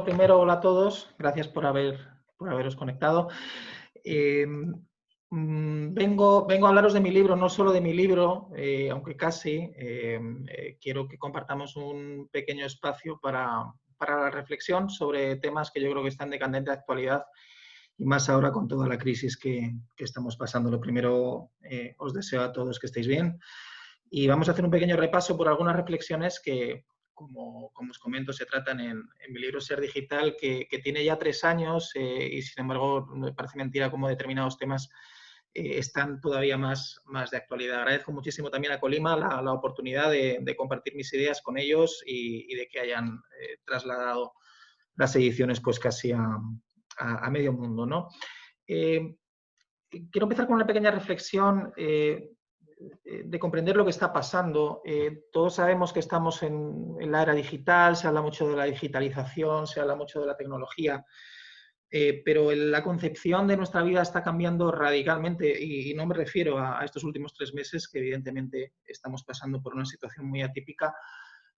Primero, hola a todos, gracias por haberos conectado. Vengo a hablaros de mi libro, no solo de mi libro, aunque casi. Quiero que compartamos un pequeño espacio para la reflexión sobre temas que yo creo que están de candente actualidad y más ahora con toda la crisis que estamos pasando. Lo primero, os deseo a todos que estéis bien y vamos a hacer un pequeño repaso por algunas reflexiones que, como os comento, se tratan en mi libro Ser Digital, que tiene ya 3 años y, sin embargo, me parece mentira cómo determinados temas están todavía más de actualidad. Agradezco muchísimo también a Colima la oportunidad de compartir mis ideas con ellos y de que hayan trasladado las ediciones pues casi a medio mundo, ¿no? Quiero empezar con una pequeña reflexión de comprender lo que está pasando. Todos sabemos que estamos en la era digital, se habla mucho de la digitalización, se habla mucho de la tecnología, pero la concepción de nuestra vida está cambiando radicalmente y no me refiero a estos últimos 3 meses, que evidentemente estamos pasando por una situación muy atípica,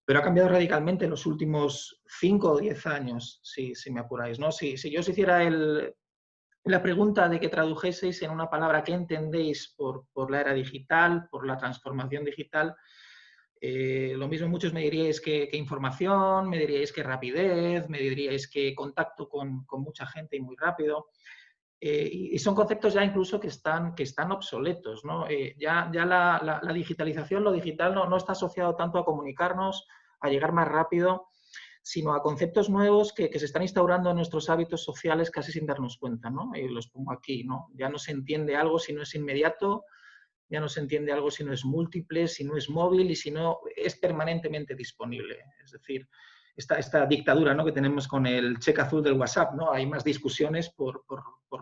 pero ha cambiado radicalmente en los últimos 5 o 10 años, si me apuráis, ¿no? Si yo os hiciera la pregunta de que tradujeseis en una palabra qué entendéis por la era digital, por la transformación digital, lo mismo muchos me diríais que información, me diríais que rapidez, me diríais que contacto con mucha gente y muy rápido. Y son conceptos ya incluso que están obsoletos, ¿no? Ya la digitalización, lo digital no está asociado tanto a comunicarnos, a llegar más rápido, sino a conceptos nuevos que se están instaurando en nuestros hábitos sociales casi sin darnos cuenta, ¿no? Los pongo aquí, ¿no? Ya no se entiende algo si no es inmediato, ya no se entiende algo si no es múltiple, si no es móvil y si no es permanentemente disponible. Es decir, esta dictadura, ¿no?, que tenemos con el cheque azul del WhatsApp, ¿no? Hay más discusiones por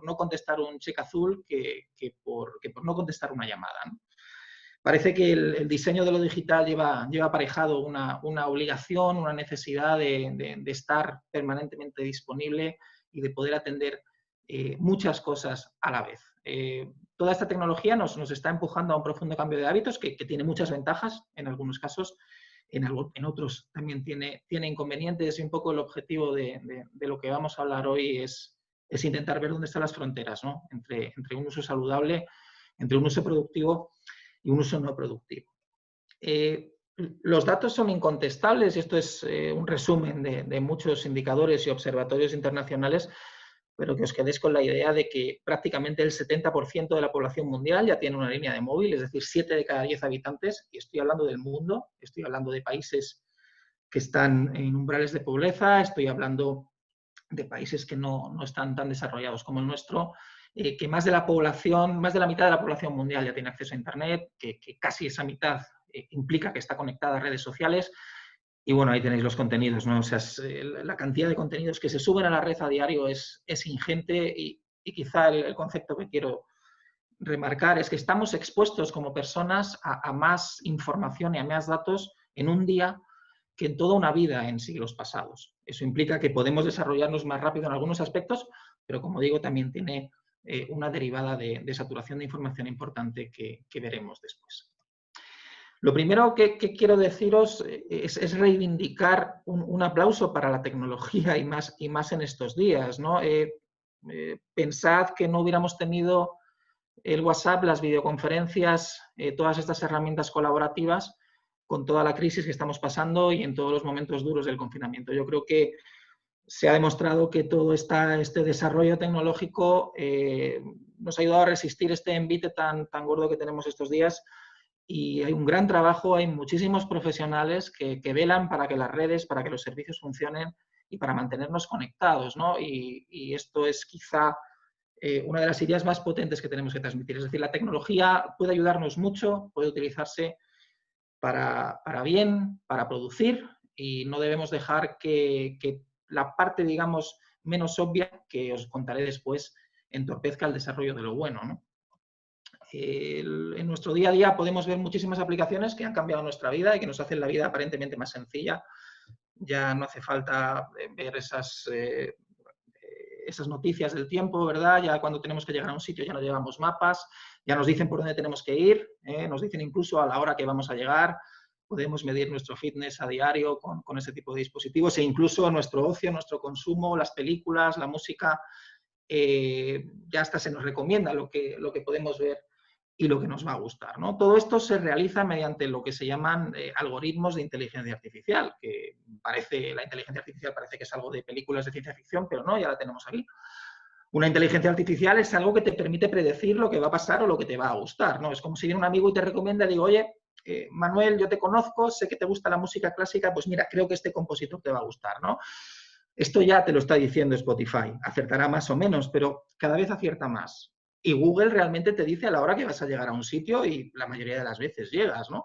no contestar un cheque azul que por no contestar una llamada, ¿no? Parece que el diseño de lo digital lleva aparejado una obligación, una necesidad de estar permanentemente disponible y de poder atender muchas cosas a la vez. Toda esta tecnología nos está empujando a un profundo cambio de hábitos que tiene muchas ventajas en algunos casos, en otros también tiene inconvenientes, y un poco el objetivo de lo que vamos a hablar hoy es intentar ver dónde están las fronteras, ¿no?, entre un uso saludable, entre un uso productivo y un uso no productivo. Los datos son incontestables, y esto es un resumen de muchos indicadores y observatorios internacionales, pero que os quedéis con la idea de que prácticamente el 70% de la población mundial ya tiene una línea de móvil, es decir, 7 de cada 10 habitantes, y estoy hablando del mundo, estoy hablando de países que están en umbrales de pobreza, estoy hablando de países que no están tan desarrollados como el nuestro, que más de la mitad de la población mundial ya tiene acceso a Internet, que casi esa mitad implica que está conectada a redes sociales. Y bueno, ahí tenéis los contenidos, ¿no? O sea, la cantidad de contenidos que se suben a la red a diario es ingente y quizá el concepto que quiero remarcar es que estamos expuestos como personas a más información y a más datos en un día que en toda una vida en siglos pasados. Eso implica que podemos desarrollarnos más rápido en algunos aspectos, pero como digo, también tiene una derivada de saturación de información importante que veremos después. Lo primero que quiero deciros es reivindicar un aplauso para la tecnología y más en estos días, ¿no? Pensad que no hubiéramos tenido el WhatsApp, las videoconferencias, todas estas herramientas colaborativas con toda la crisis que estamos pasando y en todos los momentos duros del confinamiento. Yo creo que se ha demostrado que todo este desarrollo tecnológico nos ha ayudado a resistir este envite tan gordo que tenemos estos días, y hay un gran trabajo, hay muchísimos profesionales que velan para que las redes, para que los servicios funcionen y para mantenernos conectados, ¿no? Y esto es quizá una de las ideas más potentes que tenemos que transmitir. Es decir, la tecnología puede ayudarnos mucho, puede utilizarse para bien, para producir, y no debemos dejar que la parte, digamos, menos obvia, que os contaré después, entorpezca el desarrollo de lo bueno, ¿no? En nuestro día a día podemos ver muchísimas aplicaciones que han cambiado nuestra vida y que nos hacen la vida aparentemente más sencilla. Ya no hace falta ver esas noticias del tiempo, ¿verdad? Ya cuando tenemos que llegar a un sitio ya no llevamos mapas, ya nos dicen por dónde tenemos que ir, nos dicen incluso a la hora que vamos a llegar. podemos medir nuestro fitness a diario con ese tipo de dispositivos e incluso nuestro ocio, nuestro consumo, las películas, la música, ya hasta se nos recomienda lo que podemos ver y lo que nos va a gustar, ¿no? Todo esto se realiza mediante lo que se llaman algoritmos de inteligencia artificial, que la inteligencia artificial parece que es algo de películas de ciencia ficción, pero no, ya la tenemos aquí. Una inteligencia artificial es algo que te permite predecir lo que va a pasar o lo que te va a gustar, ¿no? Es como si viene un amigo y te recomienda y digo, oye, Manuel, yo te conozco, sé que te gusta la música clásica, pues mira, creo que este compositor te va a gustar, ¿no? Esto ya te lo está diciendo Spotify, acertará más o menos, pero cada vez acierta más. Y Google realmente te dice a la hora que vas a llegar a un sitio y la mayoría de las veces llegas, ¿no?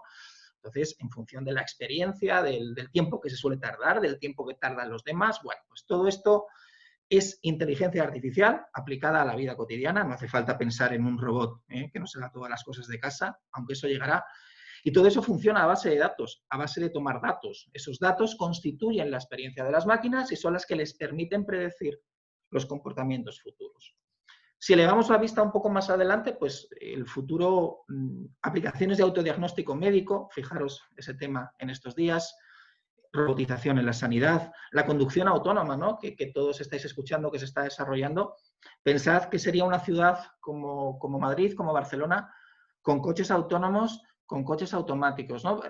Entonces, en función de la experiencia, del tiempo que se suele tardar, del tiempo que tardan los demás, bueno, pues todo esto es inteligencia artificial aplicada a la vida cotidiana. No hace falta pensar en un robot que nos haga todas las cosas de casa, aunque eso llegará. Y todo eso funciona a base de datos, a base de tomar datos. Esos datos constituyen la experiencia de las máquinas y son las que les permiten predecir los comportamientos futuros. Si elevamos la vista un poco más adelante, pues el futuro, aplicaciones de autodiagnóstico médico, fijaros ese tema en estos días, robotización en la sanidad, la conducción autónoma, ¿no? que todos estáis escuchando que se está desarrollando. Pensad que sería una ciudad como Madrid, como Barcelona, con coches autónomos, con coches automáticos, ¿no?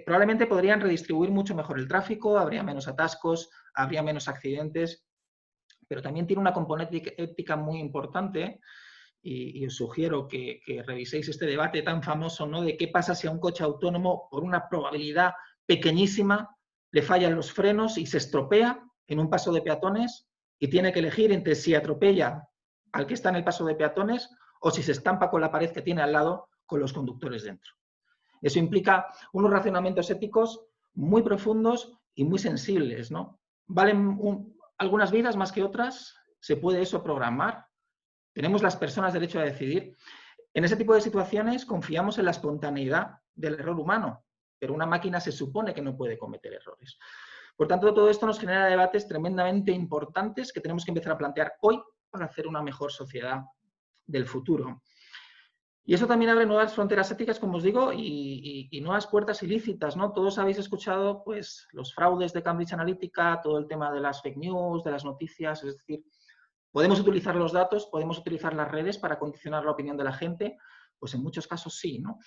Probablemente podrían redistribuir mucho mejor el tráfico, habría menos atascos, habría menos accidentes, pero también tiene una componente ética muy importante y os sugiero que reviséis este debate tan famoso, ¿no? De qué pasa si a un coche autónomo, por una probabilidad pequeñísima, le fallan los frenos y se estropea en un paso de peatones y tiene que elegir entre si atropella al que está en el paso de peatones o si se estampa con la pared que tiene al lado con los conductores dentro. Eso implica unos razonamientos éticos muy profundos y muy sensibles, ¿no? ¿Valen algunas vidas más que otras? ¿Se puede eso programar? ¿Tenemos las personas derecho a decidir? En ese tipo de situaciones confiamos en la espontaneidad del error humano, pero una máquina se supone que no puede cometer errores. Por tanto, todo esto nos genera debates tremendamente importantes que tenemos que empezar a plantear hoy para hacer una mejor sociedad del futuro. Y eso también abre nuevas fronteras éticas, como os digo, y nuevas puertas ilícitas, ¿no? Todos habéis escuchado pues, los fraudes de Cambridge Analytica, todo el tema de las fake news, de las noticias, es decir, ¿podemos utilizar los datos, podemos utilizar las redes para condicionar la opinión de la gente? Pues en muchos casos sí, ¿no?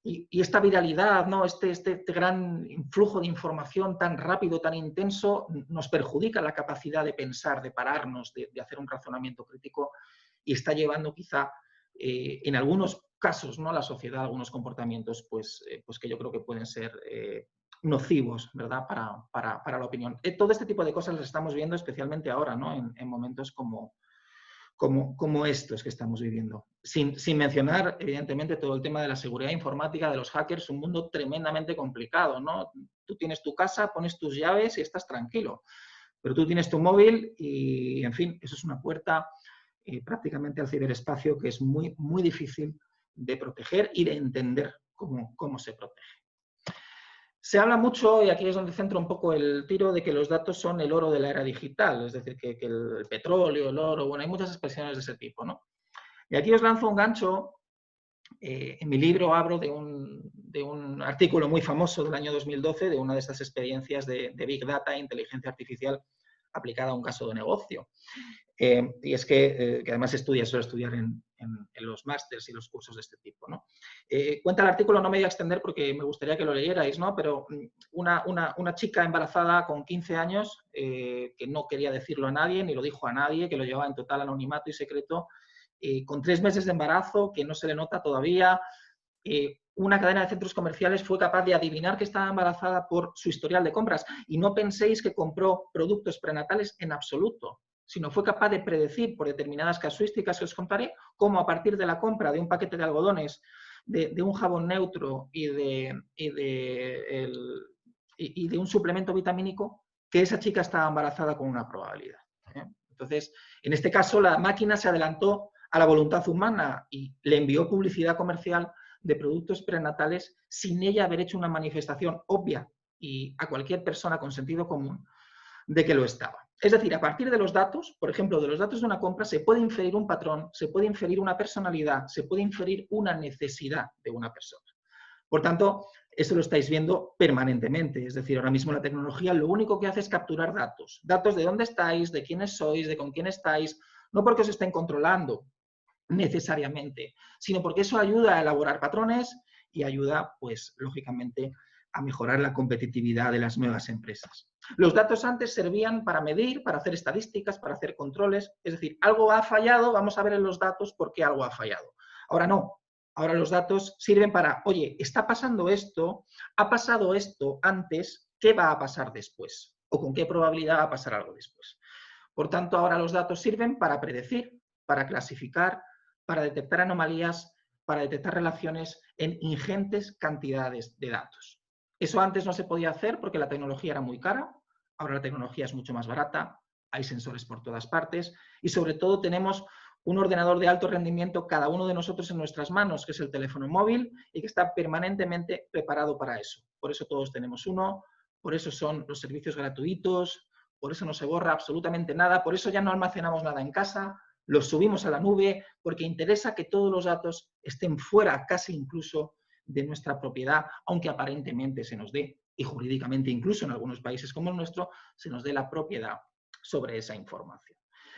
Y esta viralidad, ¿no? Este gran influjo de información tan rápido, tan intenso, nos perjudica la capacidad de pensar, de pararnos, de hacer un razonamiento crítico y está llevando quizá en algunos casos, ¿no? La sociedad, algunos comportamientos, pues que yo creo que pueden ser nocivos, ¿verdad? Para la opinión. Todo este tipo de cosas las estamos viendo especialmente ahora, ¿no? En momentos como estos que estamos viviendo. Sin mencionar, evidentemente, todo el tema de la seguridad informática, de los hackers, un mundo tremendamente complicado, ¿no? Tú tienes tu casa, pones tus llaves y estás tranquilo. Pero tú tienes tu móvil y, en fin, eso es una puerta prácticamente al ciberespacio que es muy, muy difícil de proteger y de entender cómo se protege. Se habla mucho, y aquí es donde centro un poco el tiro, de que los datos son el oro de la era digital, es decir, que el petróleo, el oro, bueno, hay muchas expresiones de ese tipo, ¿no? Y aquí os lanzo un gancho. En mi libro hablo de un artículo muy famoso del año 2012, de una de estas experiencias de Big Data e inteligencia artificial aplicada a un caso de negocio. Y es que además suele estudiar en los másters y los cursos de este tipo, ¿no? Cuenta el artículo, no me voy a extender porque me gustaría que lo leyerais, ¿no? Pero una chica embarazada con 15 años que no quería decirlo a nadie, ni lo dijo a nadie, que lo llevaba en total anonimato y secreto, con 3 meses de embarazo, que no se le nota todavía. Una cadena de centros comerciales fue capaz de adivinar que estaba embarazada por su historial de compras. Y no penséis que compró productos prenatales en absoluto, sino fue capaz de predecir por determinadas casuísticas que os contaré, cómo a partir de la compra de un paquete de algodones, de un jabón neutro y de un suplemento vitamínico, que esa chica estaba embarazada con una probabilidad. Entonces, en este caso, la máquina se adelantó a la voluntad humana y le envió publicidad comercial de productos prenatales sin ella haber hecho una manifestación obvia y a cualquier persona con sentido común de que lo estaba. Es decir, a partir de los datos, por ejemplo, de los datos de una compra, se puede inferir un patrón, se puede inferir una personalidad, se puede inferir una necesidad de una persona. Por tanto, eso lo estáis viendo permanentemente. Es decir, ahora mismo la tecnología lo único que hace es capturar datos. Datos de dónde estáis, de quiénes sois, de con quién estáis, no porque os estén controlando necesariamente, sino porque eso ayuda a elaborar patrones y ayuda, pues, lógicamente, a mejorar la competitividad de las nuevas empresas. Los datos antes servían para medir, para hacer estadísticas, para hacer controles. Es decir, algo ha fallado, vamos a ver en los datos por qué algo ha fallado. Ahora no. Ahora los datos sirven para, oye, está pasando esto, ha pasado esto antes, ¿qué va a pasar después? ¿O con qué probabilidad va a pasar algo después? Por tanto, ahora los datos sirven para predecir, para clasificar, para detectar anomalías, para detectar relaciones en ingentes cantidades de datos. Eso antes no se podía hacer porque la tecnología era muy cara, ahora la tecnología es mucho más barata, hay sensores por todas partes y sobre todo tenemos un ordenador de alto rendimiento cada uno de nosotros en nuestras manos, que es el teléfono móvil y que está permanentemente preparado para eso. Por eso todos tenemos uno, por eso son los servicios gratuitos, por eso no se borra absolutamente nada, por eso ya no almacenamos nada en casa, los subimos a la nube, porque interesa que todos los datos estén fuera, casi incluso, de nuestra propiedad, aunque aparentemente se nos dé, y jurídicamente incluso en algunos países como el nuestro, se nos dé la propiedad sobre esa información.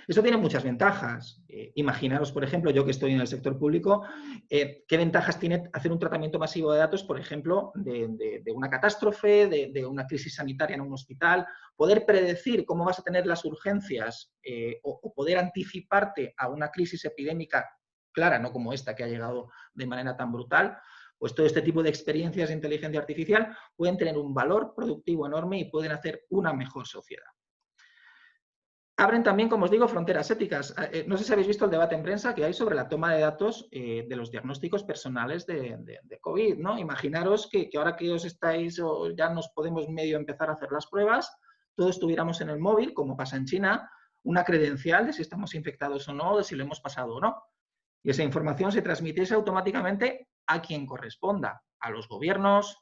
Eso tiene muchas ventajas. Imaginaros, por ejemplo, yo que estoy en el sector público, qué ventajas tiene hacer un tratamiento masivo de datos, por ejemplo, de una catástrofe, de una crisis sanitaria en un hospital, poder predecir cómo vas a tener las urgencias o poder anticiparte a una crisis epidémica clara, no como esta que ha llegado de manera tan brutal. Pues todo este tipo de experiencias de inteligencia artificial pueden tener un valor productivo enorme y pueden hacer una mejor sociedad. Abren también, como os digo, fronteras éticas. No sé si habéis visto el debate en prensa que hay sobre la toma de datos de los diagnósticos personales de COVID, ¿no? Imaginaros que ahora que os estáis o ya nos podemos medio empezar a hacer las pruebas, todos tuviéramos en el móvil, como pasa en China, una credencial de si estamos infectados o no, de si lo hemos pasado o no. Y esa información se transmitiese automáticamente a quien corresponda, a los gobiernos,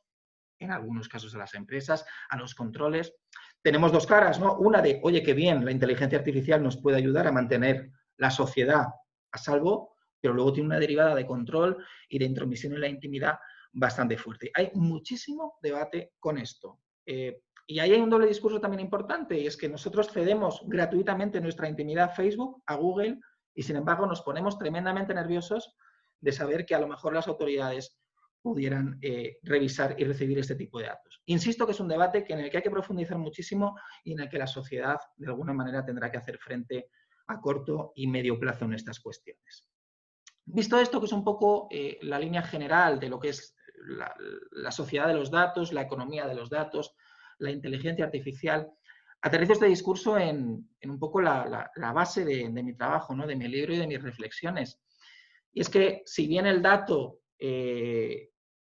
en algunos casos a las empresas, a los controles. Tenemos dos caras, ¿no? Una de, oye, qué bien, la inteligencia artificial nos puede ayudar a mantener la sociedad a salvo, pero luego tiene una derivada de control y de intromisión en la intimidad bastante fuerte. Hay muchísimo debate con esto. Y ahí hay un doble discurso también importante, y es que nosotros cedemos gratuitamente nuestra intimidad a Facebook, a Google, y sin embargo nos ponemos tremendamente nerviosos de saber que a lo mejor las autoridades pudieran revisar y recibir este tipo de datos. Insisto que es un debate en el que hay que profundizar muchísimo y en el que la sociedad, de alguna manera, tendrá que hacer frente a corto y medio plazo en estas cuestiones. Visto esto, que es un poco la línea general de lo que es la sociedad de los datos, la economía de los datos, la inteligencia artificial, aterrizo este discurso en un poco la base de mi trabajo, ¿no? De mi libro y de mis reflexiones. Y es que si bien el dato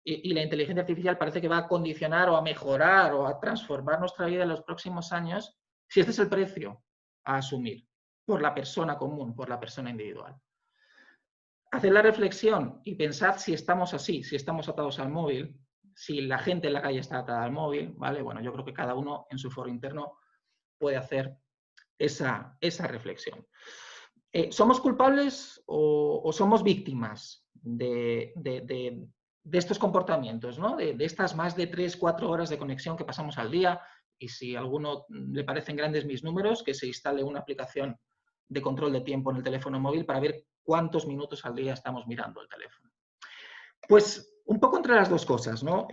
y la inteligencia artificial parece que va a condicionar o a mejorar o a transformar nuestra vida en los próximos años, si este es el precio a asumir por la persona común, por la persona individual. Haced la reflexión y pensad si estamos así, si estamos atados al móvil, si la gente en la calle está atada al móvil, ¿vale? Bueno, yo creo que cada uno en su foro interno puede hacer esa reflexión. ¿Somos culpables o somos víctimas de estos comportamientos, ¿no? De estas más de 3-4 horas de conexión que pasamos al día? Y si a alguno le parecen grandes mis números, que se instale una aplicación de control de tiempo en el teléfono móvil para ver cuántos minutos al día estamos mirando el teléfono. Pues un poco entre las dos cosas, ¿no?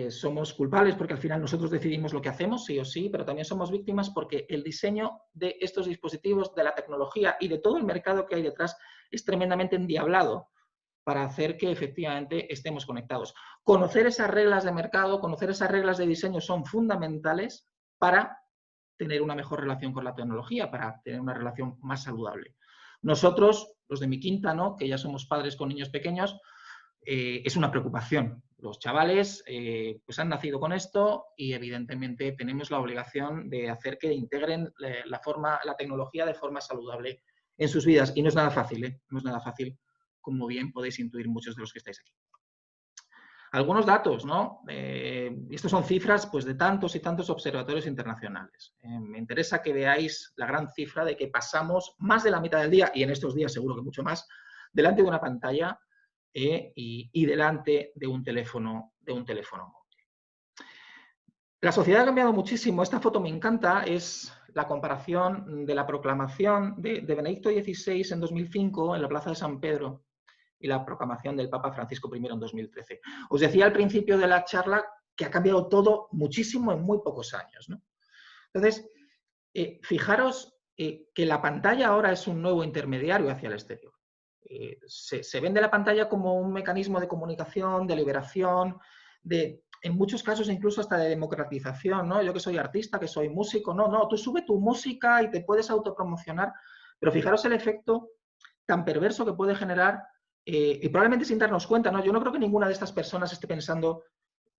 Somos culpables porque al final nosotros decidimos lo que hacemos, sí o sí, pero también somos víctimas porque el diseño de estos dispositivos, de la tecnología y de todo el mercado que hay detrás es tremendamente endiablado para hacer que efectivamente estemos conectados. Conocer esas reglas de mercado, conocer esas reglas de diseño son fundamentales para tener una mejor relación con la tecnología, para tener una relación más saludable. Nosotros, los de mi quinta, ¿no? Que ya somos padres con niños pequeños, es una preocupación. Los chavales pues han nacido con esto y evidentemente tenemos la obligación de hacer que integren la tecnología de forma saludable en sus vidas. Y no es nada fácil, ¿eh? No es nada fácil, como bien podéis intuir muchos de los que estáis aquí. Algunos datos, ¿no? Estos son cifras pues, de tantos y tantos observatorios internacionales. Me interesa que veáis la gran cifra de que pasamos más de la mitad del día, y en estos días seguro que mucho más, delante de una pantalla y delante de un teléfono de un teléfono móvil. La sociedad ha cambiado muchísimo. Esta foto me encanta, es la comparación de la proclamación de Benedicto XVI en 2005 en la Plaza de San Pedro y la proclamación del Papa Francisco I en 2013. Os decía al principio de la charla que ha cambiado todo muchísimo en muy pocos años, ¿no? Entonces, fijaros que la pantalla ahora es un nuevo intermediario hacia el exterior. Se vende la pantalla como un mecanismo de comunicación, de liberación, en muchos casos incluso hasta de democratización, ¿no? Yo que soy artista, que soy músico, no, tú sube tu música y te puedes autopromocionar, pero fijaros el efecto tan perverso que puede generar y probablemente sin darnos cuenta, ¿no? Yo no creo que ninguna de estas personas esté pensando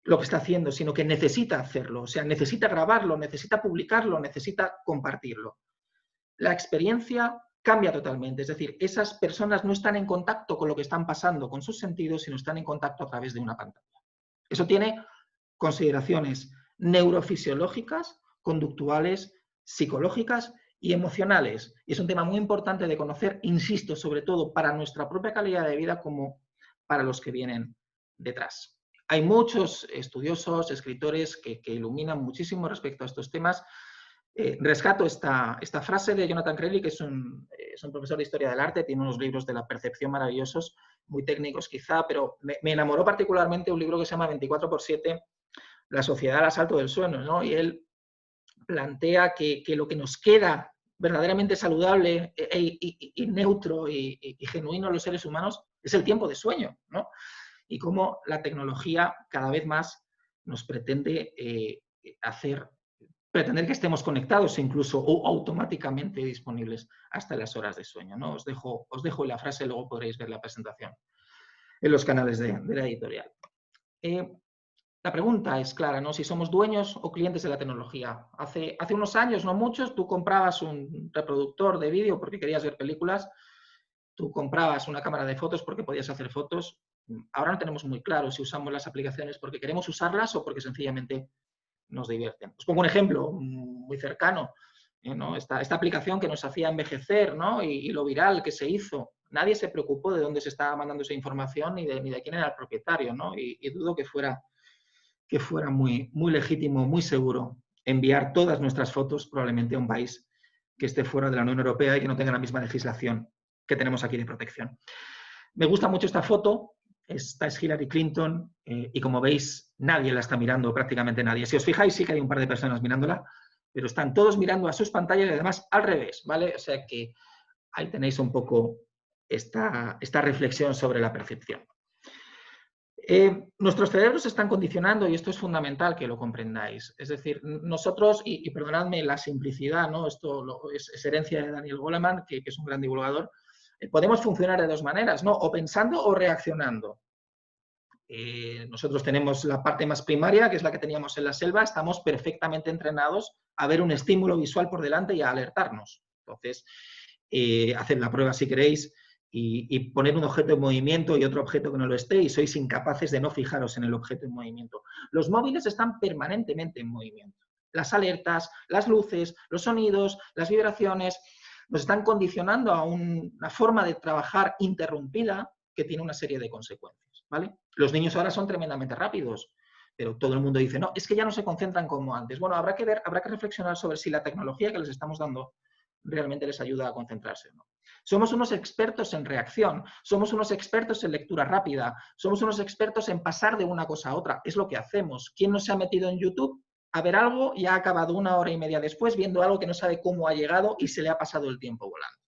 lo que está haciendo, sino que necesita hacerlo, o sea, necesita grabarlo, necesita publicarlo, necesita compartirlo. La experiencia cambia totalmente, es decir, esas personas no están en contacto con lo que están pasando, con sus sentidos, sino están en contacto a través de una pantalla. Eso tiene consideraciones neurofisiológicas, conductuales, psicológicas y emocionales. Y es un tema muy importante de conocer, insisto, sobre todo para nuestra propia calidad de vida como para los que vienen detrás. Hay muchos estudiosos, escritores que iluminan muchísimo respecto a estos temas. Rescato esta frase de Jonathan Crowley, que es un profesor de historia del arte, tiene unos libros de la percepción maravillosos, muy técnicos quizá, pero me enamoró particularmente un libro que se llama 24/7, La sociedad al asalto del sueño, ¿no? Y él plantea que lo que nos queda verdaderamente saludable y neutro y genuino en los seres humanos es el tiempo de sueño, ¿no? Y cómo la tecnología cada vez más nos pretende pretender que estemos conectados incluso o automáticamente disponibles hasta las horas de sueño, ¿no? Os dejo la frase, luego podréis ver la presentación en los canales de la editorial. La pregunta es clara, ¿no? Si somos dueños o clientes de la tecnología. Hace unos años, no muchos, tú comprabas un reproductor de vídeo porque querías ver películas, tú comprabas una cámara de fotos porque podías hacer fotos. Ahora no tenemos muy claro si usamos las aplicaciones porque queremos usarlas o porque sencillamente nos divierten. Os pongo un ejemplo muy cercano, ¿no? Esta aplicación que nos hacía envejecer, ¿no? y lo viral que se hizo. Nadie se preocupó de dónde se estaba mandando esa información ni de quién era el propietario, ¿no? Y dudo que fuera muy, muy legítimo, muy seguro enviar todas nuestras fotos probablemente a un país que esté fuera de la Unión Europea y que no tenga la misma legislación que tenemos aquí de protección. Me gusta mucho esta foto. Esta es Hillary Clinton y como veis nadie la está mirando, prácticamente nadie. Si os fijáis sí que hay un par de personas mirándola, pero están todos mirando a sus pantallas y además al revés, ¿vale? O sea que ahí tenéis un poco esta reflexión sobre la percepción. Nuestros cerebros se están condicionando y esto es fundamental que lo comprendáis. Es decir, nosotros, y perdonadme la simplicidad, ¿no? Esto es herencia de Daniel Goleman, que es un gran divulgador, podemos funcionar de dos maneras, ¿no? O pensando o reaccionando. Nosotros tenemos la parte más primaria, que es la que teníamos en la selva, estamos perfectamente entrenados a ver un estímulo visual por delante y a alertarnos. Entonces, haced la prueba si queréis y poner un objeto en movimiento y otro objeto que no lo esté y sois incapaces de no fijaros en el objeto en movimiento. Los móviles están permanentemente en movimiento. Las alertas, las luces, los sonidos, las vibraciones nos están condicionando a una forma de trabajar interrumpida que tiene una serie de consecuencias, ¿vale? Los niños ahora son tremendamente rápidos, pero todo el mundo dice, no, es que ya no se concentran como antes. Bueno, habrá que reflexionar sobre si la tecnología que les estamos dando realmente les ayuda a concentrarse, ¿no? Somos unos expertos en reacción, somos unos expertos en lectura rápida, somos unos expertos en pasar de una cosa a otra. Es lo que hacemos. ¿Quién no se ha metido en YouTube a ver algo y ha acabado 1 hora y media después viendo algo que no sabe cómo ha llegado y se le ha pasado el tiempo volando?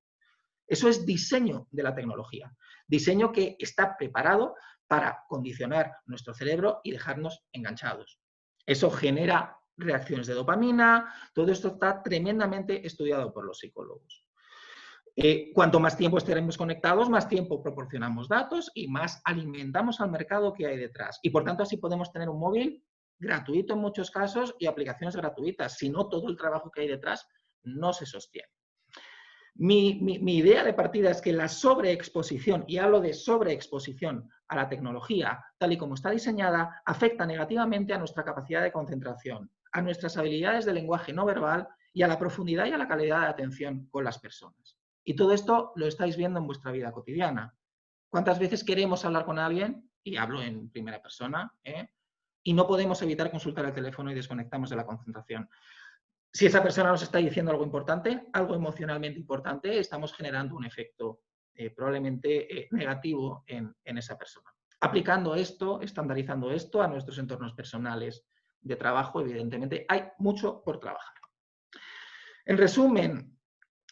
Eso es diseño de la tecnología. Diseño que está preparado para condicionar nuestro cerebro y dejarnos enganchados. Eso genera reacciones de dopamina, todo esto está tremendamente estudiado por los psicólogos. Cuanto más tiempo estaremos conectados, más tiempo proporcionamos datos y más alimentamos al mercado que hay detrás. Y por tanto así podemos tener un móvil gratuito en muchos casos y aplicaciones gratuitas. Si no, todo el trabajo que hay detrás no se sostiene. Mi idea de partida es que la sobreexposición, y hablo de sobreexposición a la tecnología, tal y como está diseñada, afecta negativamente a nuestra capacidad de concentración, a nuestras habilidades de lenguaje no verbal y a la profundidad y a la calidad de atención con las personas. Y todo esto lo estáis viendo en vuestra vida cotidiana. ¿Cuántas veces queremos hablar con alguien? Y hablo en primera persona, y no podemos evitar consultar el teléfono y desconectamos de la concentración. Si esa persona nos está diciendo algo importante, algo emocionalmente importante, estamos generando un efecto probablemente negativo en esa persona. Aplicando esto, estandarizando esto a nuestros entornos personales de trabajo, evidentemente, hay mucho por trabajar. En resumen,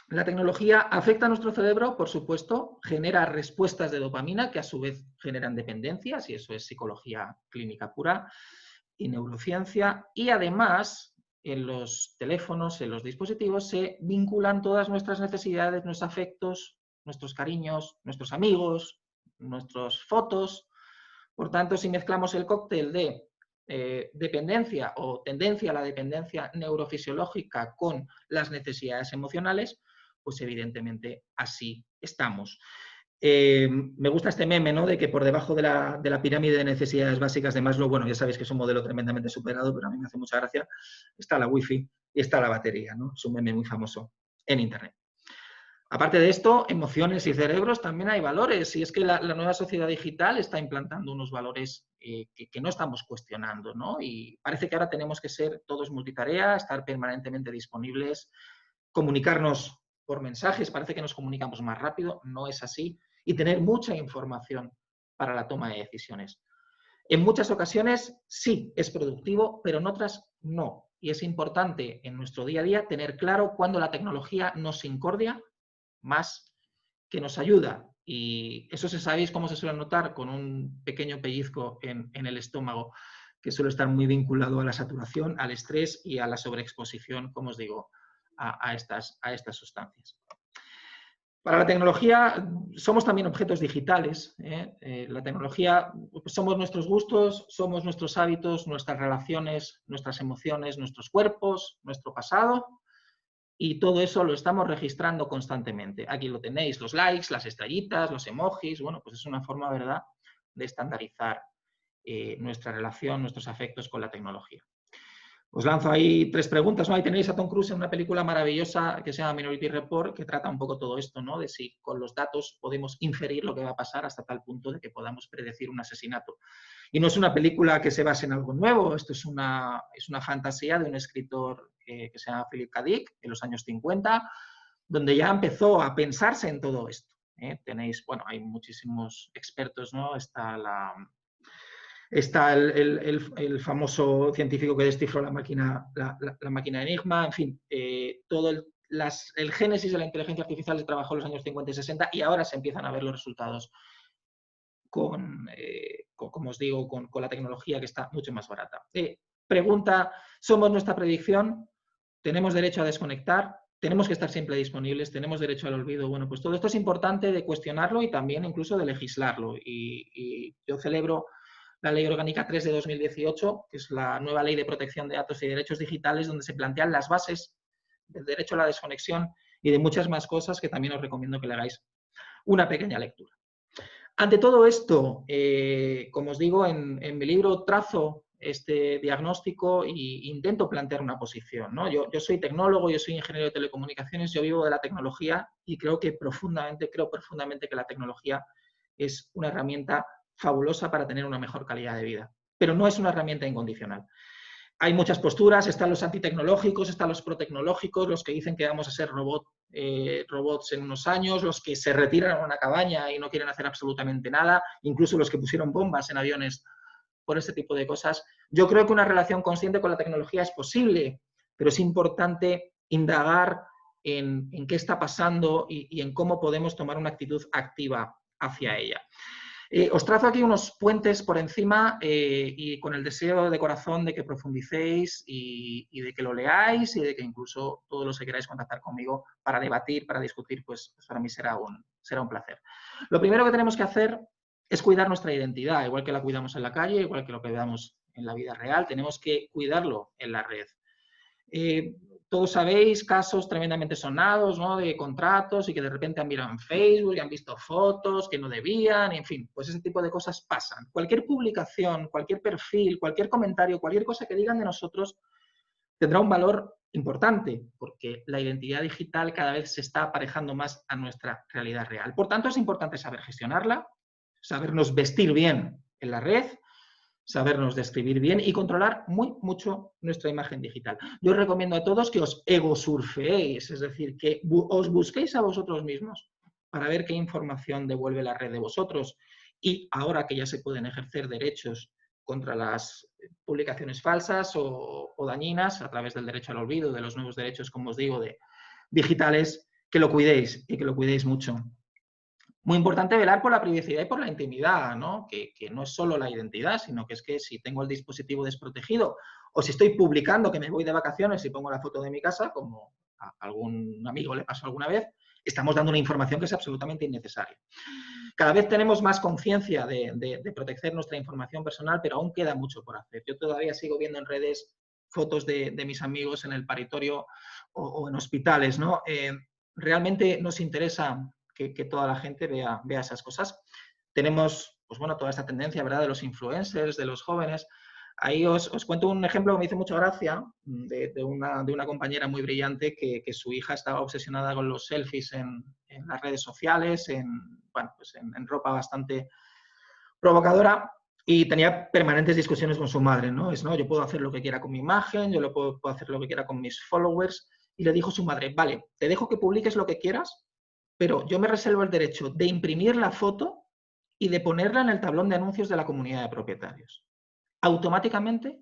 la tecnología afecta a nuestro cerebro, por supuesto, genera respuestas de dopamina que a su vez generan dependencias, y eso es psicología clínica pura y neurociencia, y además en los teléfonos, en los dispositivos, se vinculan todas nuestras necesidades, nuestros afectos, nuestros cariños, nuestros amigos, nuestras fotos. Por tanto, si mezclamos el cóctel de dependencia o tendencia a la dependencia neurofisiológica con las necesidades emocionales, pues evidentemente así estamos. Me gusta este meme, ¿no? De que por debajo de la pirámide de necesidades básicas de Maslow, bueno, ya sabéis que es un modelo tremendamente superado, pero a mí me hace mucha gracia, está la wifi y está la batería, ¿no? Es un meme muy famoso en Internet. Aparte de esto, emociones y cerebros también hay valores, y es que la nueva sociedad digital está implantando unos valores que no estamos cuestionando, ¿no? Y parece que ahora tenemos que ser todos multitarea, estar permanentemente disponibles, comunicarnos por mensajes, parece que nos comunicamos más rápido, no es así, y tener mucha información para la toma de decisiones. En muchas ocasiones sí es productivo, pero en otras no. Y es importante en nuestro día a día tener claro cuándo la tecnología nos incordia más que nos ayuda. Y eso sabéis cómo se suele notar con un pequeño pellizco en el estómago, que suele estar muy vinculado a la saturación, al estrés y a la sobreexposición, como os digo, a estas sustancias. Para la tecnología somos también objetos digitales. La tecnología, pues somos nuestros gustos, somos nuestros hábitos, nuestras relaciones, nuestras emociones, nuestros cuerpos, nuestro pasado, y todo eso lo estamos registrando constantemente. Aquí lo tenéis, los likes, las estrellitas, los emojis. Bueno, pues es una forma, ¿verdad?, de estandarizar nuestra relación, nuestros afectos con la tecnología. Os lanzo ahí 3 preguntas, ¿no? Ahí tenéis a Tom Cruise en una película maravillosa que se llama Minority Report, que trata un poco todo esto, ¿no? De si con los datos podemos inferir lo que va a pasar hasta tal punto de que podamos predecir un asesinato. Y no es una película que se base en algo nuevo, esto es una fantasía de un escritor que se llama Philip K. Dick, en los años 50, donde ya empezó a pensarse en todo esto. Tenéis, bueno, hay muchísimos expertos, ¿no? Está el famoso científico que descifró la máquina Enigma, en fin, todo el génesis de la inteligencia artificial se trabajó en los años 50 y 60 y ahora se empiezan a ver los resultados como os digo, con la tecnología que está mucho más barata. Pregunta, ¿somos nuestra predicción? ¿Tenemos derecho a desconectar? ¿Tenemos que estar siempre disponibles? ¿Tenemos derecho al olvido? Bueno, pues todo esto es importante de cuestionarlo y también incluso de legislarlo. Y yo celebro la Ley Orgánica 3 de 2018, que es la nueva Ley de Protección de Datos y Derechos Digitales, donde se plantean las bases del derecho a la desconexión y de muchas más cosas que también os recomiendo que le hagáis una pequeña lectura. Ante todo esto, como os digo, en mi libro trazo este diagnóstico e intento plantear una posición, ¿no? Yo soy tecnólogo, yo soy ingeniero de telecomunicaciones, yo vivo de la tecnología y creo profundamente que la tecnología es una herramienta fabulosa para tener una mejor calidad de vida, pero no es una herramienta incondicional. Hay muchas posturas, están los antitecnológicos, están los protecnológicos, los que dicen que vamos a ser robots en unos años, los que se retiran a una cabaña y no quieren hacer absolutamente nada, incluso los que pusieron bombas en aviones por este tipo de cosas. Yo creo que una relación consciente con la tecnología es posible, pero es importante indagar en qué está pasando y en cómo podemos tomar una actitud activa hacia ella. Os trazo aquí unos puentes por encima y con el deseo de corazón de que profundicéis y de que lo leáis y de que incluso todos los que queráis contactar conmigo para debatir, para discutir, pues para mí será un placer. Lo primero que tenemos que hacer es cuidar nuestra identidad, igual que la cuidamos en la calle, igual que lo cuidamos en la vida real, tenemos que cuidarlo en la red. Todos sabéis casos tremendamente sonados, ¿no?, de contratos y que de repente han mirado en Facebook y han visto fotos que no debían, en fin, pues ese tipo de cosas pasan. Cualquier publicación, cualquier perfil, cualquier comentario, cualquier cosa que digan de nosotros tendrá un valor importante porque la identidad digital cada vez se está aparejando más a nuestra realidad real. Por tanto, es importante saber gestionarla, sabernos vestir bien en la red, sabernos describir bien y controlar mucho nuestra imagen digital. Yo os recomiendo a todos que os egosurfeéis, es decir, que os busquéis a vosotros mismos para ver qué información devuelve la red de vosotros. Y ahora que ya se pueden ejercer derechos contra las publicaciones falsas o dañinas a través del derecho al olvido, de los nuevos derechos, como os digo, digitales, que lo cuidéis y que lo cuidéis mucho. Muy importante velar por la privacidad y por la intimidad, ¿no? Que no es solo la identidad, sino que es que si tengo el dispositivo desprotegido o si estoy publicando que me voy de vacaciones y pongo la foto de mi casa, como a algún amigo le pasó alguna vez, estamos dando una información que es absolutamente innecesaria. Cada vez tenemos más conciencia de proteger nuestra información personal, pero aún queda mucho por hacer. Yo todavía sigo viendo en redes fotos de mis amigos en el paritorio o en hospitales, ¿no? Realmente nos interesa que toda la gente vea esas cosas. Tenemos, pues bueno, toda esta tendencia, ¿verdad?, de los influencers, de los jóvenes. Ahí os cuento un ejemplo que me hizo mucha gracia de una compañera muy brillante que su hija estaba obsesionada con los selfies en las redes sociales, bueno, pues en ropa bastante provocadora, y tenía permanentes discusiones con su madre, ¿no? No, yo puedo hacer lo que quiera con mi imagen, yo puedo hacer lo que quiera con mis followers. Y le dijo su madre, vale, te dejo que publiques lo que quieras, pero yo me reservo el derecho de imprimir la foto y de ponerla en el tablón de anuncios de la comunidad de propietarios. Automáticamente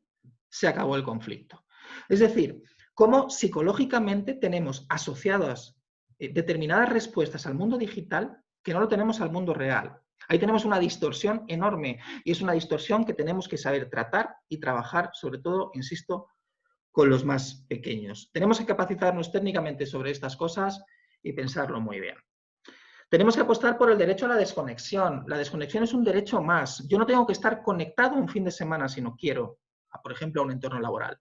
se acabó el conflicto. Es decir, cómo psicológicamente tenemos asociadas determinadas respuestas al mundo digital que no lo tenemos al mundo real. Ahí tenemos una distorsión enorme y es una distorsión que tenemos que saber tratar y trabajar, sobre todo, insisto, con los más pequeños. Tenemos que capacitarnos técnicamente sobre estas cosas y pensarlo muy bien. Tenemos que apostar por el derecho a la desconexión. La desconexión es un derecho más. Yo no tengo que estar conectado un fin de semana si no quiero, por ejemplo, a un entorno laboral.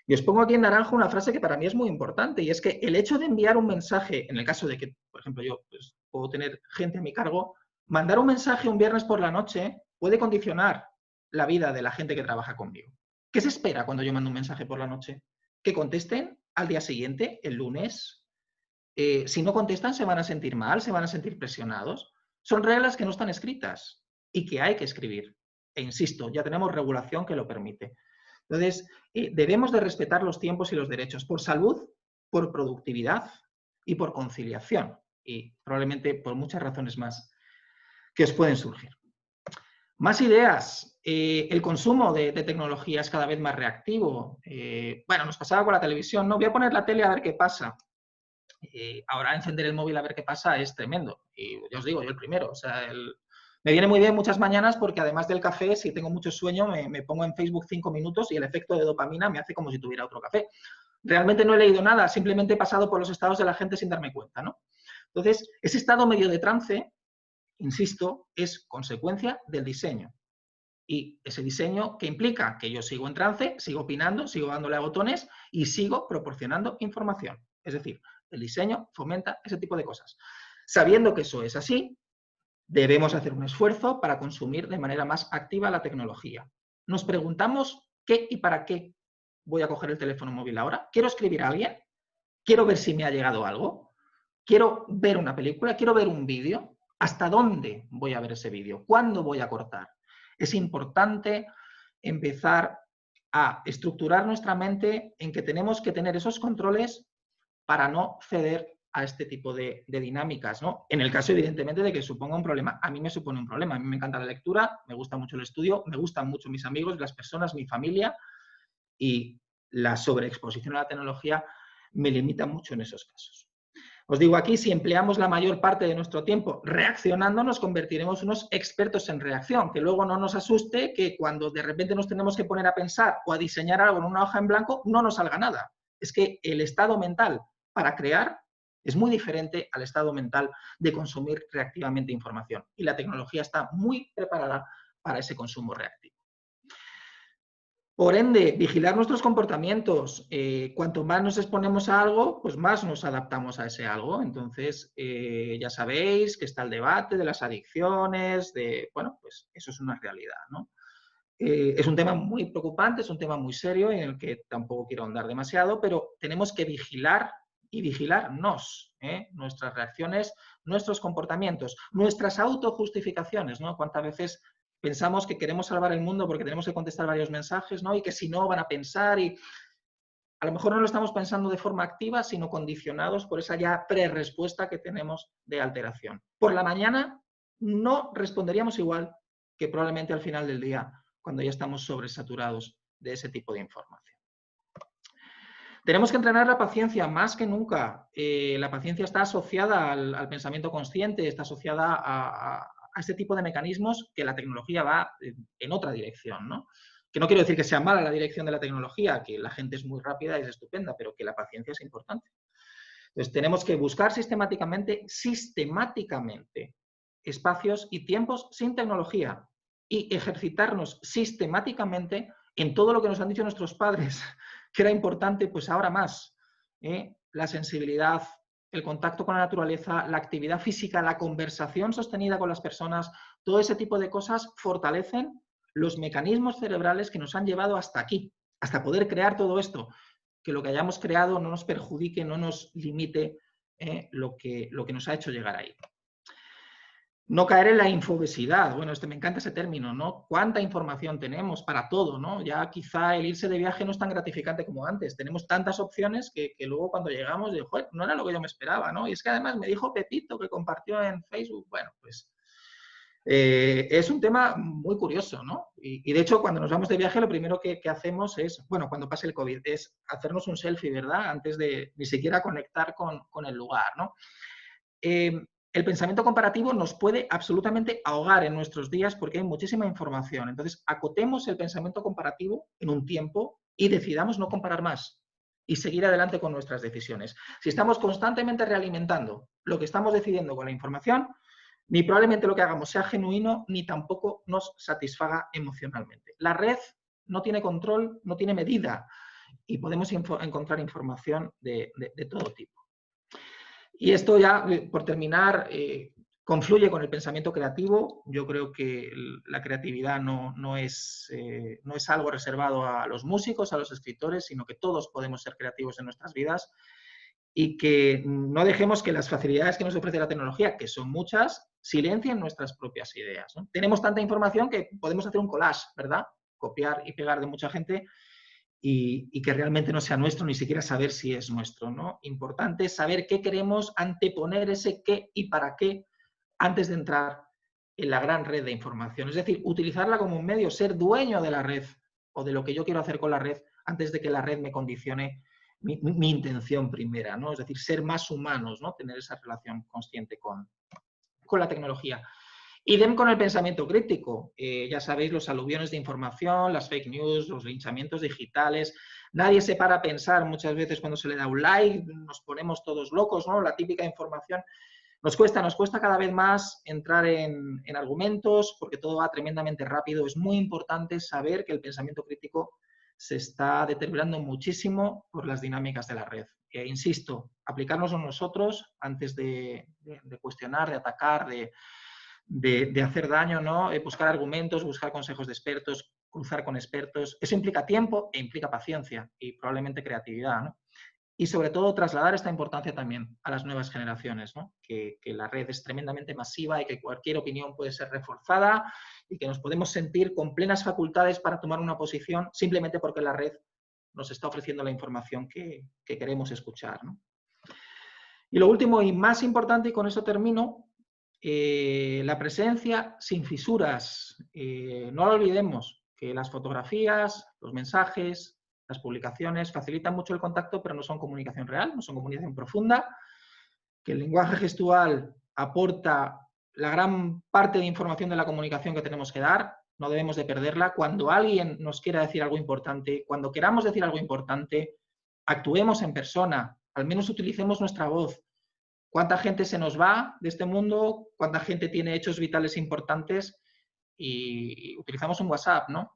Y os pongo aquí en naranja una frase que para mí es muy importante, y es que el hecho de enviar un mensaje, en el caso de que, por ejemplo, yo pues, puedo tener gente a mi cargo, mandar un mensaje un viernes por la noche puede condicionar la vida de la gente que trabaja conmigo. ¿Qué se espera cuando yo mando un mensaje por la noche? Que contesten al día siguiente, el lunes. Si no contestan, se van a sentir mal, se van a sentir presionados. Son reglas que no están escritas y que hay que escribir. E insisto, ya tenemos regulación que lo permite. Entonces, debemos de respetar los tiempos y los derechos por salud, por productividad y por conciliación. Y probablemente por muchas razones más que os pueden surgir. Más ideas. El consumo de tecnología es cada vez más reactivo. Bueno, nos pasaba con la televisión, ¿no? Voy a poner la tele a ver qué pasa. Ahora encender el móvil a ver qué pasa es tremendo. Y yo os digo, yo el primero. O sea, me viene muy bien muchas mañanas porque además del café, si tengo mucho sueño, me pongo en Facebook 5 minutos y el efecto de dopamina me hace como si tuviera otro café. Realmente no he leído nada, simplemente he pasado por los estados de la gente sin darme cuenta, ¿no? Entonces, ese estado medio de trance, insisto, es consecuencia del diseño. Y ese diseño, ¿qué implica? Que yo sigo en trance, sigo opinando, sigo dándole a botones y sigo proporcionando información. Es decir, el diseño fomenta ese tipo de cosas. Sabiendo que eso es así, debemos hacer un esfuerzo para consumir de manera más activa la tecnología. Nos preguntamos qué y para qué voy a coger el teléfono móvil ahora. ¿Quiero escribir a alguien? ¿Quiero ver si me ha llegado algo? ¿Quiero ver una película? ¿Quiero ver un vídeo? ¿Hasta dónde voy a ver ese vídeo? ¿Cuándo voy a cortar? Es importante empezar a estructurar nuestra mente en que tenemos que tener esos controles para no ceder a este tipo de dinámicas, ¿no? En el caso, evidentemente, de que suponga un problema. A mí me supone un problema. A mí me encanta la lectura, me gusta mucho el estudio, me gustan mucho mis amigos, las personas, mi familia, y la sobreexposición a la tecnología me limita mucho en esos casos. Os digo aquí, si empleamos la mayor parte de nuestro tiempo reaccionando, nos convertiremos en unos expertos en reacción, que luego no nos asuste que cuando de repente nos tenemos que poner a pensar o a diseñar algo en una hoja en blanco, no nos salga nada. Es que el estado mental para crear es muy diferente al estado mental de consumir reactivamente información. Y la tecnología está muy preparada para ese consumo reactivo. Por ende, vigilar nuestros comportamientos. Cuanto más nos exponemos a algo, pues más nos adaptamos a ese algo. Entonces, ya sabéis que está el debate de las adicciones, bueno, pues eso es una realidad, ¿no? Es un tema muy preocupante, es un tema muy serio en el que tampoco quiero ahondar demasiado, pero tenemos que vigilar y vigilarnos, nuestras reacciones, nuestros comportamientos, nuestras autojustificaciones, ¿no? Cuántas veces Pensamos que queremos salvar el mundo porque tenemos que contestar varios mensajes, ¿no? Y que si no van a pensar y a lo mejor no lo estamos pensando de forma activa, sino condicionados por esa ya pre-respuesta que tenemos de alteración. Por la mañana no responderíamos igual que probablemente al final del día, cuando ya estamos sobresaturados de ese tipo de información. Tenemos que entrenar la paciencia más que nunca. La paciencia está asociada al pensamiento consciente, está asociada a este tipo de mecanismos que la tecnología va en otra dirección, ¿no? Que no quiero decir que sea mala la dirección de la tecnología, que la gente es muy rápida y es estupenda, pero que la paciencia es importante. Entonces tenemos que buscar sistemáticamente espacios y tiempos sin tecnología y ejercitarnos sistemáticamente en todo lo que nos han dicho nuestros padres, que era importante, pues ahora más. La sensibilidad, el contacto con la naturaleza, la actividad física, la conversación sostenida con las personas, todo ese tipo de cosas fortalecen los mecanismos cerebrales que nos han llevado hasta aquí, hasta poder crear todo esto, que lo que hayamos creado no nos perjudique, no nos limite lo que nos ha hecho llegar ahí. No caer en la infobesidad. Bueno, me encanta ese término, ¿no? ¿Cuánta información tenemos para todo, ¿no? Ya quizá el irse de viaje no es tan gratificante como antes. Tenemos tantas opciones que luego cuando llegamos, digo, joder, no era lo que yo me esperaba, ¿no? Y es que además me dijo Pepito que compartió en Facebook. Bueno, pues es un tema muy curioso, ¿no? Y de hecho, cuando nos vamos de viaje, lo primero que hacemos es, bueno, cuando pase el COVID, es hacernos un selfie, ¿verdad? Antes de ni siquiera conectar con el lugar, ¿no? El pensamiento comparativo nos puede absolutamente ahogar en nuestros días porque hay muchísima información. Entonces, acotemos el pensamiento comparativo en un tiempo y decidamos no comparar más y seguir adelante con nuestras decisiones. Si estamos constantemente realimentando lo que estamos decidiendo con la información, ni probablemente lo que hagamos sea genuino, ni tampoco nos satisfaga emocionalmente. La red no tiene control, no tiene medida y podemos encontrar información de todo tipo. Y esto ya, por terminar, confluye con el pensamiento creativo. Yo creo que la creatividad no es algo reservado a los músicos, a los escritores, sino que todos podemos ser creativos en nuestras vidas y que no dejemos que las facilidades que nos ofrece la tecnología, que son muchas, silencien nuestras propias ideas, ¿no? Tenemos tanta información que podemos hacer un collage, ¿verdad? Copiar y pegar de mucha gente y que realmente no sea nuestro, ni siquiera saber si es nuestro, ¿no? Importante saber qué queremos, anteponer ese qué y para qué antes de entrar en la gran red de información. Es decir, utilizarla como un medio, ser dueño de la red o de lo que yo quiero hacer con la red antes de que la red me condicione mi intención primera, ¿no? Es decir, ser más humanos, ¿no? Tener esa relación consciente con la tecnología. Idem con el pensamiento crítico. Ya sabéis, los aluviones de información, las fake news, los linchamientos digitales. Nadie se para a pensar muchas veces cuando se le da un like, nos ponemos todos locos, ¿no? La típica información. Nos cuesta cada vez más entrar en argumentos porque todo va tremendamente rápido. Es muy importante saber que el pensamiento crítico se está deteriorando muchísimo por las dinámicas de la red. Insisto, aplicárnoslo nosotros antes de cuestionar, de atacar, de hacer daño, ¿no? Buscar argumentos, buscar consejos de expertos, cruzar con expertos. Eso implica tiempo e implica paciencia y probablemente creatividad, ¿no? Y sobre todo trasladar esta importancia también a las nuevas generaciones, ¿no? Que la red es tremendamente masiva y que cualquier opinión puede ser reforzada y que nos podemos sentir con plenas facultades para tomar una posición simplemente porque la red nos está ofreciendo la información que queremos escuchar, ¿no? Y lo último y más importante, y con eso termino, la presencia sin fisuras. No lo olvidemos, que las fotografías, los mensajes, las publicaciones facilitan mucho el contacto, pero no son comunicación real, no son comunicación profunda, que el lenguaje gestual aporta la gran parte de información de la comunicación que tenemos que dar, no debemos de perderla. Cuando alguien nos quiera decir algo importante, cuando queramos decir algo importante, actuemos en persona, al menos utilicemos nuestra voz. ¿Cuánta gente se nos va de este mundo? ¿Cuánta gente tiene hechos vitales importantes? Y utilizamos un WhatsApp, ¿no?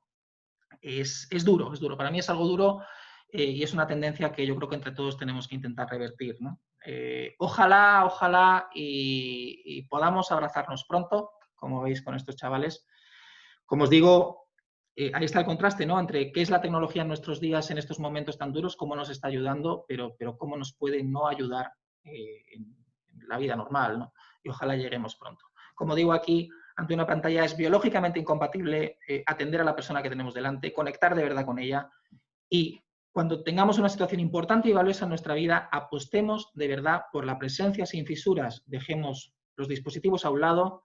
Es duro, es duro. Para mí es algo duro y es una tendencia que yo creo que entre todos tenemos que intentar revertir, ¿no? Ojalá y podamos abrazarnos pronto, como veis con estos chavales. Como os digo, ahí está el contraste, ¿no? Entre qué es la tecnología en nuestros días, en estos momentos tan duros, cómo nos está ayudando, pero cómo nos puede no ayudar en la vida normal, ¿no? Y ojalá lleguemos pronto. Como digo aquí, ante una pantalla es biológicamente incompatible atender a la persona que tenemos delante, conectar de verdad con ella y cuando tengamos una situación importante y valiosa en nuestra vida, apostemos de verdad por la presencia sin fisuras, dejemos los dispositivos a un lado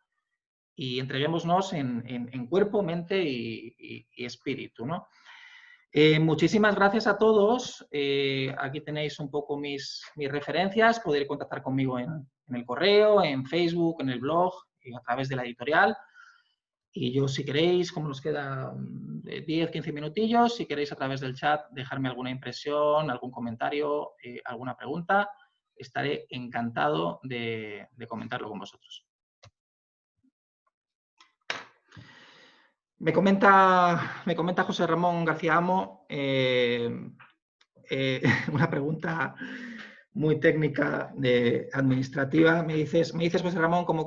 y entreguémonos en cuerpo, mente y espíritu, ¿no? Muchísimas gracias a todos. Aquí tenéis un poco mis referencias. Podéis contactar conmigo en el correo, en Facebook, en el blog y a través de la editorial. Y yo, si queréis, como nos queda 10, 15 minutillos, si queréis a través del chat dejarme alguna impresión, algún comentario, alguna pregunta, estaré encantado de comentarlo con vosotros. Me comenta José Ramón García Amo una pregunta muy técnica administrativa. Me dices, José Ramón, como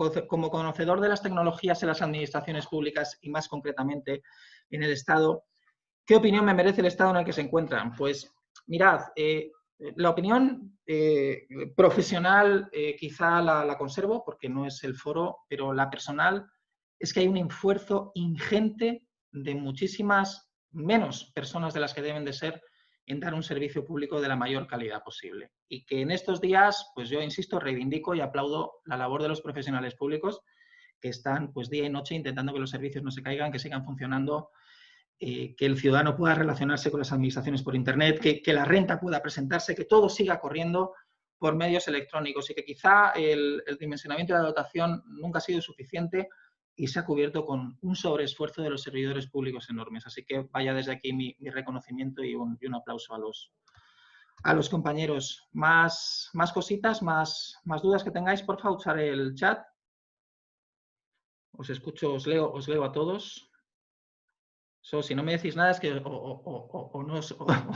conocedor de las tecnologías en las administraciones públicas y más concretamente en el Estado, ¿qué opinión me merece el Estado en el que se encuentran? Pues mirad, la opinión profesional quizá la conservo porque no es el foro, pero la personal es que hay un esfuerzo ingente de muchísimas menos personas de las que deben de ser en dar un servicio público de la mayor calidad posible. Y que en estos días, pues yo insisto, reivindico y aplaudo la labor de los profesionales públicos que están pues día y noche intentando que los servicios no se caigan, que sigan funcionando, que el ciudadano pueda relacionarse con las administraciones por Internet, que la renta pueda presentarse, que todo siga corriendo por medios electrónicos y que quizá el dimensionamiento de la dotación nunca ha sido suficiente y se ha cubierto con un sobreesfuerzo de los servidores públicos enormes. Así que vaya desde aquí mi reconocimiento y un aplauso a los compañeros. Más cositas, más dudas que tengáis, por favor, usar el chat. Os escucho, os leo a todos. Si no me decís nada es que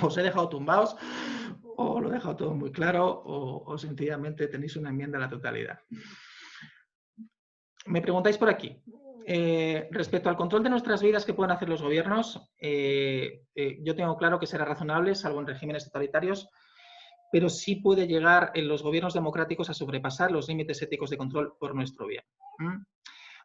os he dejado tumbados o lo he dejado todo muy claro o sencillamente tenéis una enmienda a la totalidad. Me preguntáis por aquí. Respecto al control de nuestras vidas que pueden hacer los gobiernos, yo tengo claro que será razonable, salvo en regímenes totalitarios, pero sí puede llegar en los gobiernos democráticos a sobrepasar los límites éticos de control por nuestro bien.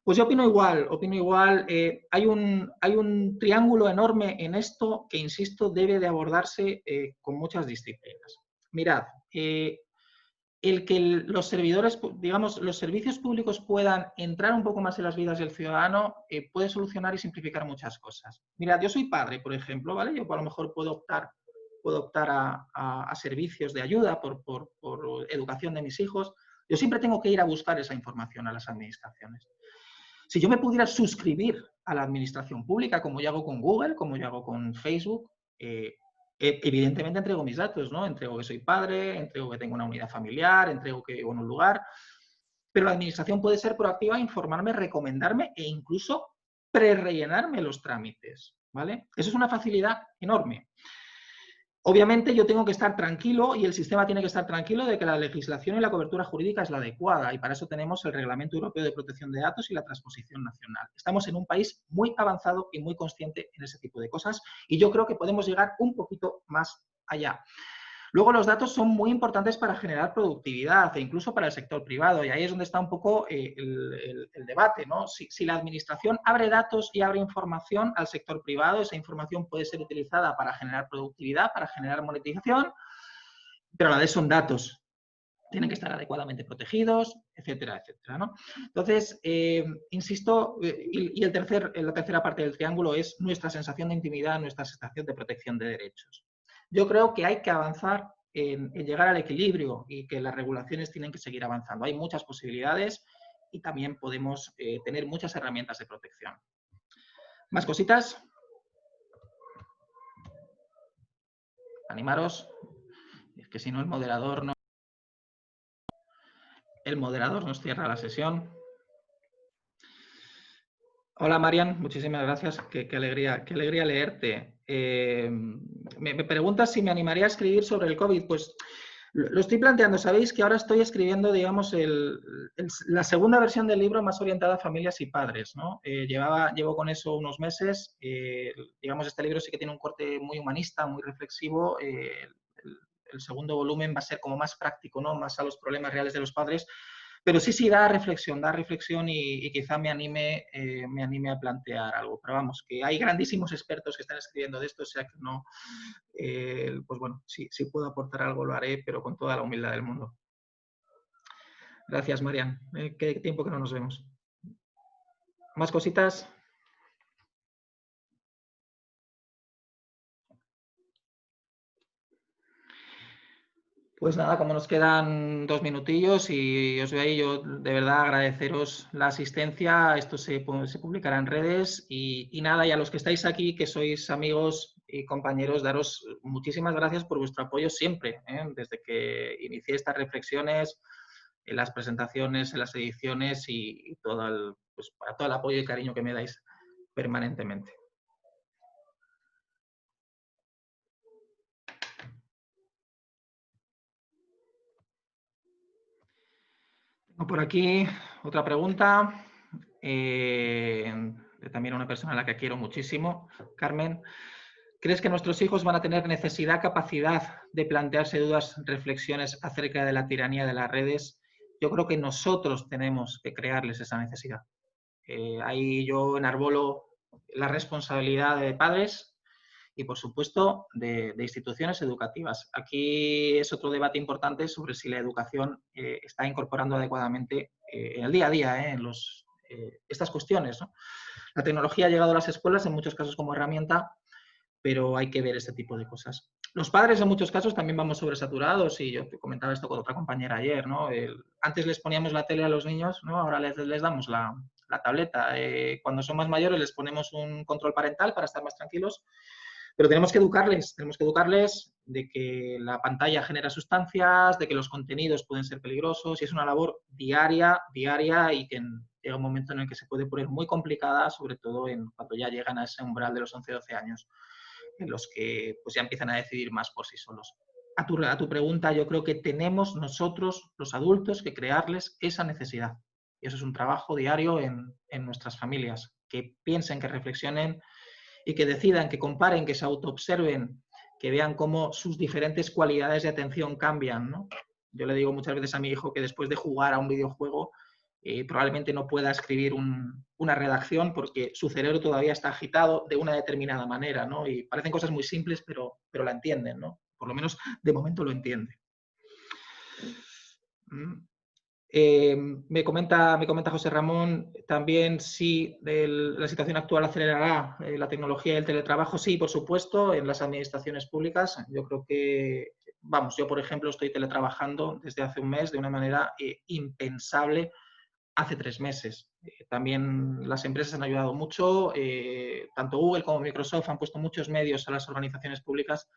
Pues yo opino igual. Hay un triángulo enorme en esto que, insisto, debe de abordarse con muchas disciplinas. Mirad, el que los servidores, digamos, los servicios públicos puedan entrar un poco más en las vidas del ciudadano puede solucionar y simplificar muchas cosas. Mirad, yo soy padre, por ejemplo, ¿vale? Yo a lo mejor puedo optar a servicios de ayuda por educación de mis hijos. Yo siempre tengo que ir a buscar esa información a las administraciones. Si yo me pudiera suscribir a la administración pública, como yo hago con Google, como yo hago con Facebook, evidentemente entrego mis datos, ¿no? Entrego que soy padre, entrego que tengo una unidad familiar, entrego que vivo en un lugar, pero la administración puede ser proactiva, informarme, recomendarme e incluso prerellenarme los trámites, ¿vale? Eso es una facilidad enorme. Obviamente yo tengo que estar tranquilo y el sistema tiene que estar tranquilo de que la legislación y la cobertura jurídica es la adecuada y para eso tenemos el Reglamento Europeo de Protección de Datos y la transposición nacional. Estamos en un país muy avanzado y muy consciente en ese tipo de cosas y yo creo que podemos llegar un poquito más allá. Luego los datos son muy importantes para generar productividad e incluso para el sector privado y ahí es donde está un poco el debate, ¿no? Si la administración abre datos y abre información al sector privado, esa información puede ser utilizada para generar productividad, para generar monetización, pero a la vez son datos. Tienen que estar adecuadamente protegidos, etcétera, etcétera, ¿no? Entonces, insisto, y la tercera parte del triángulo es nuestra sensación de intimidad, nuestra sensación de protección de derechos. Yo creo que hay que avanzar en llegar al equilibrio y que las regulaciones tienen que seguir avanzando. Hay muchas posibilidades y también podemos tener muchas herramientas de protección. ¿Más cositas? Animaros. Es que si no, el moderador nos cierra la sesión. Hola, Marian, muchísimas gracias. Qué alegría leerte. Me preguntas si me animaría a escribir sobre el COVID. Pues lo estoy planteando. Sabéis que ahora estoy escribiendo, digamos, la segunda versión del libro más orientada a familias y padres, ¿no? Llevo con eso unos meses. Digamos, este libro sí que tiene un corte muy humanista, muy reflexivo. El segundo volumen va a ser como más práctico, ¿no? Más a los problemas reales de los padres. Pero sí, da reflexión y quizá me anime a plantear algo. Pero vamos, que hay grandísimos expertos que están escribiendo de esto, o sea que no, pues bueno, si puedo aportar algo lo haré, pero con toda la humildad del mundo. Gracias, Marian. Qué tiempo que no nos vemos. ¿Más cositas? Pues nada, como nos quedan 2 minutillos y os veo ahí, yo de verdad agradeceros la asistencia. Esto se publicará en redes y nada, y a los que estáis aquí, que sois amigos y compañeros, daros muchísimas gracias por vuestro apoyo siempre, desde que inicié estas reflexiones, en las presentaciones, en las ediciones y pues, para todo el apoyo y cariño que me dais permanentemente. Por aquí otra pregunta, también una persona a la que quiero muchísimo, Carmen. ¿Crees que nuestros hijos van a tener necesidad, capacidad de plantearse dudas, reflexiones acerca de la tiranía de las redes? Yo creo que nosotros tenemos que crearles esa necesidad. Ahí yo enarbolo la responsabilidad de padres y, por supuesto, de instituciones educativas. Aquí es otro debate importante sobre si la educación está incorporando adecuadamente en el día a día estas cuestiones, ¿no? La tecnología ha llegado a las escuelas en muchos casos como herramienta, pero hay que ver este tipo de cosas. Los padres en muchos casos también vamos sobresaturados y yo te comentaba esto con otra compañera ayer, ¿no? Antes les poníamos la tele a los niños, ¿no? Ahora les damos la tableta. Cuando son más mayores les ponemos un control parental para estar más tranquilos, pero tenemos que educarles de que la pantalla genera sustancias, de que los contenidos pueden ser peligrosos y es una labor diaria y que llega un momento en el que se puede poner muy complicada, sobre todo cuando ya llegan a ese umbral de los 11-12 años, en los que pues ya empiezan a decidir más por sí solos. A tu pregunta, yo creo que tenemos nosotros, los adultos, que crearles esa necesidad. Y eso es un trabajo diario en nuestras familias, que piensen, que reflexionen y que decidan, que comparen, que se autoobserven, que vean cómo sus diferentes cualidades de atención cambian, ¿no? Yo le digo muchas veces a mi hijo que después de jugar a un videojuego probablemente no pueda escribir una redacción porque su cerebro todavía está agitado de una determinada manera, ¿no? Y parecen cosas muy simples, pero la entienden, ¿no? Por lo menos de momento lo entiende. Me comenta José Ramón también si la situación actual acelerará la tecnología y el teletrabajo. Sí, por supuesto, en las administraciones públicas. Yo creo que, yo por ejemplo estoy teletrabajando desde hace un mes de una manera impensable hace 3 meses. También las empresas han ayudado mucho, tanto Google como Microsoft han puesto muchos medios a las organizaciones públicas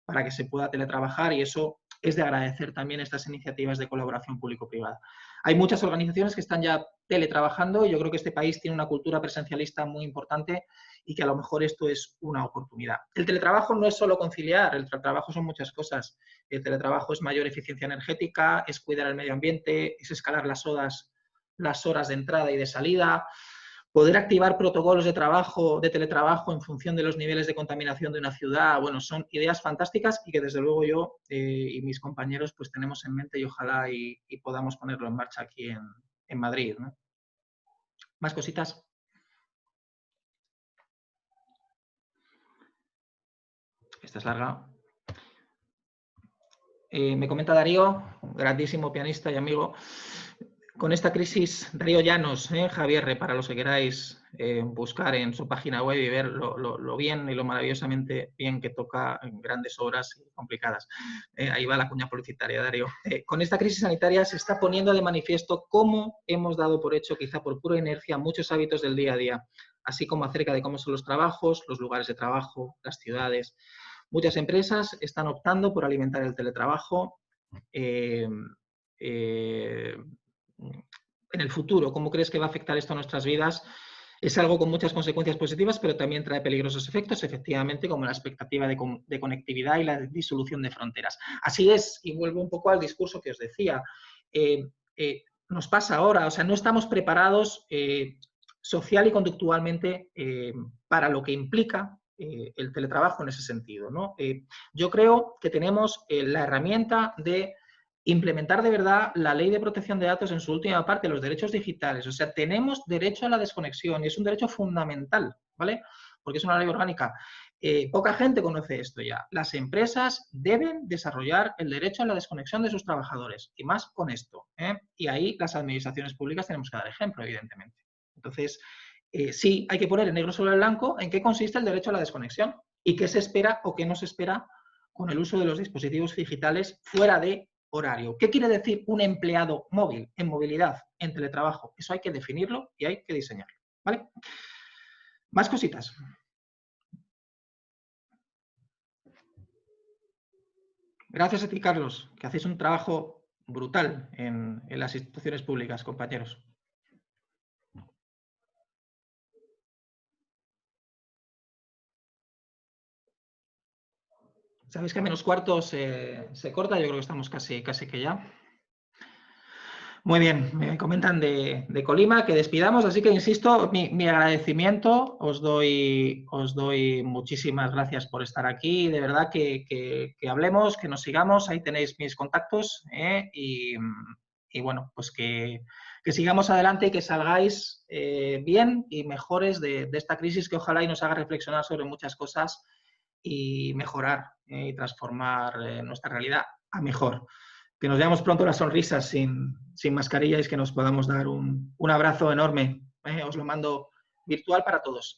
para que se pueda teletrabajar y eso es de agradecer también estas iniciativas de colaboración público-privada. Hay muchas organizaciones que están ya teletrabajando y yo creo que este país tiene una cultura presencialista muy importante y que a lo mejor esto es una oportunidad. El teletrabajo no es solo conciliar, el teletrabajo son muchas cosas. El teletrabajo es mayor eficiencia energética, es cuidar el medio ambiente, es escalar las horas de entrada y de salida, poder activar protocolos de teletrabajo en función de los niveles de contaminación de una ciudad. Bueno, son ideas fantásticas y que desde luego yo y mis compañeros pues tenemos en mente y ojalá y podamos ponerlo en marcha aquí en Madrid, ¿no? ¿Más cositas? Esta es larga. Me comenta Darío, grandísimo pianista y amigo. Con esta crisis, Darío Llanos, Javier, para los que queráis buscar en su página web y ver lo bien y lo maravillosamente bien que toca en grandes obras complicadas. Ahí va la cuña publicitaria, Darío. Con esta crisis sanitaria se está poniendo de manifiesto cómo hemos dado por hecho, quizá por pura inercia, muchos hábitos del día a día, así como acerca de cómo son los trabajos, los lugares de trabajo, las ciudades. Muchas empresas están optando por alimentar el teletrabajo. En el futuro, ¿cómo crees que va a afectar esto a nuestras vidas? Es algo con muchas consecuencias positivas, pero también trae peligrosos efectos, efectivamente, como la expectativa de conectividad y la disolución de fronteras. Así es, y vuelvo un poco al discurso que os decía. Nos pasa ahora, o sea, no estamos preparados social y conductualmente para lo que implica el teletrabajo en ese sentido, ¿no? Yo creo que tenemos la herramienta de implementar de verdad la ley de protección de datos en su última parte, los derechos digitales. O sea, tenemos derecho a la desconexión y es un derecho fundamental, ¿vale? Porque es una ley orgánica. Poca gente conoce esto ya. Las empresas deben desarrollar el derecho a la desconexión de sus trabajadores, y más con esto, ¿eh? Y ahí las administraciones públicas tenemos que dar ejemplo, evidentemente. Entonces, sí, hay que poner en negro sobre el blanco en qué consiste el derecho a la desconexión y qué se espera o qué no se espera con el uso de los dispositivos digitales fuera de horario. ¿Qué quiere decir un empleado móvil en movilidad, en teletrabajo? Eso hay que definirlo y hay que diseñarlo, ¿vale? Más cositas. Gracias a ti, Carlos, que hacéis un trabajo brutal en las instituciones públicas, compañeros. Sabéis que a -4 se corta, yo creo que estamos casi que ya. Muy bien, me comentan de Colima que despidamos, así que insisto, mi agradecimiento, os doy muchísimas gracias por estar aquí, de verdad que hablemos, que nos sigamos, ahí tenéis mis contactos y bueno, pues que sigamos adelante y que salgáis bien y mejores de esta crisis que ojalá y nos haga reflexionar sobre muchas cosas y mejorar y transformar nuestra realidad a mejor. Que nos veamos pronto las sonrisas sin mascarilla y que nos podamos dar un abrazo enorme. Os lo mando virtual para todos.